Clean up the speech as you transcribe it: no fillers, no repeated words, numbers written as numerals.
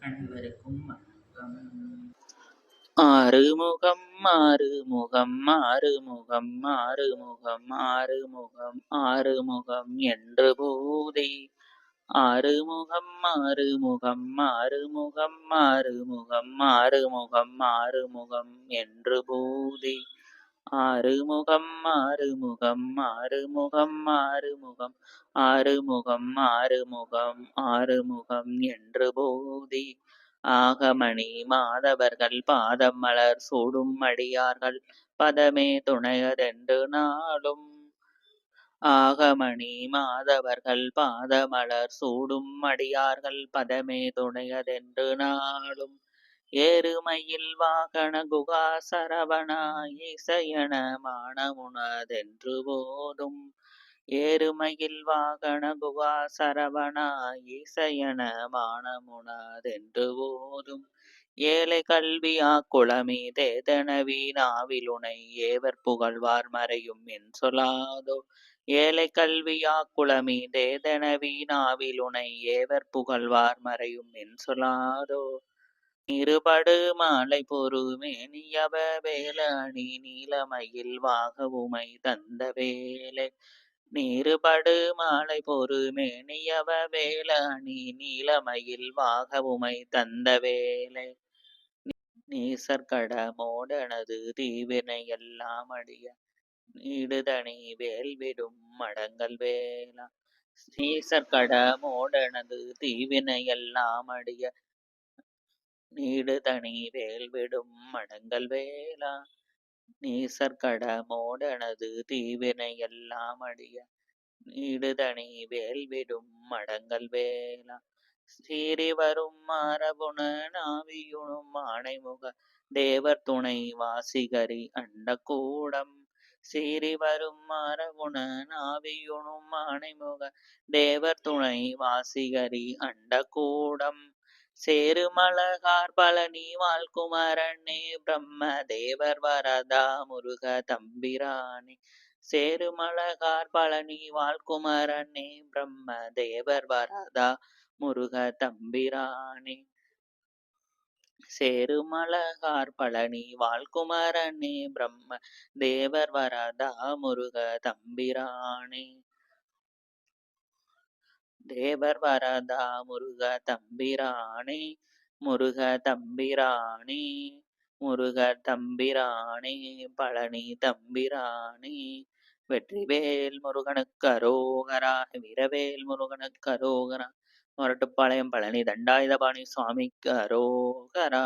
அனைவருக்கும் வணக்கம். ஆறுமுகம் ஆறுமுகம் ஆறுமுகம் ஆறுமுகம் ஆறுமுகம் ஆறுமுகம் என்று போதை ஆறுமுகம் ஆறுமுகம் ஆறுமுகம் ஆறுமுகம் ஆறுமுகம் ஆறுமுகம் என்று போதை ஆறுமுகம் ஆறுமுகம் ஆறுமுகம் ஆறுமுகம் ஆறுமுகம் ஆறுமுகம் ஆறுமுகம் என்று போதை ஆகமணி மாதவர்கள் பாதம் மலர் சூடும் அடியார்கள் பதமே துணையதென்று நாளும் ஆகமணி மாதவர்கள் பாதமலர் சூடும் அடியார்கள் பதமே துணையதென்று நாளும் ஏறுமையில் வாகன குகா சரவணா இசையன மானமுனதென்று போதும் ஏறுமையில் வாகன குகா சரவணா இசையன மானமுனதென்று போதும் ஏழை கல்வியா குளமீதே தெனவீனாவிலுனை ஏவர் புகழ்வார் மறையும் என் சொல்லாதோ ஏழை கல்வியா குளமீதே தெனவீனாவிலுனை ஏவர் புகழ்வார் மறையும் என் சொல்லாதோ இருபடு மாலை பொறுமேனியவ வேல அணி நீலமயில் வாகவுமை தந்த வேலை நீருபடு மாலை பொறுமேனியவ வேல அணி நீலமயில் வாகவுமை தந்த வேலை நீசற்கட மோடனது தீவினை எல்லாம் அடிய நீடுதனி வேல்விடும் மடங்கள் வேளா நீசற்கட மோடனது தீவினை எல்லாம் அடிய நீடுதனி வேல்விடும் மடங்கள் வேளா நீசற்கட மோடனது தீவினை எல்லாம் அடிய நீடுதனி வேல்விடும் மடங்கள் வேளா சீறி வரும் மாரபுண நாவியுணும் ஆணைமுக தேவர் துணை வாசிகரி அண்ட கூடம் சீறி வரும் மாரபுண நாவியுணும் ஆணைமுக தேவர் துணை வாசிகரி அண்ட கூடம் சேருமலகார் பழனி வாழ்குமரனே பிரம்ம தேவர் வரதா முருக தம்பிரானே சேருமலகார் பழனி வாழ்குமரனே பிரம்ம தேவர் வரதா முருக தம்பிரானே சேருமலகார் பழனி வாழ்குமரனே பிரம்ம தேவர் வரதா முருக தம்பிரானே தேவர் வரதா முருக தம்பிரானே முருக தம்பிரானே முருக தம்பிரானே பழனி தம்பிரானே வெற்றிவேல் முருகனுக்கு அரோகரா வீரவேல் முருகனுக்கு அரோகரா மொரட்டுப்பாளையம் பழனி தண்டாயுதபாணி சுவாமிக்கு அரோகரா.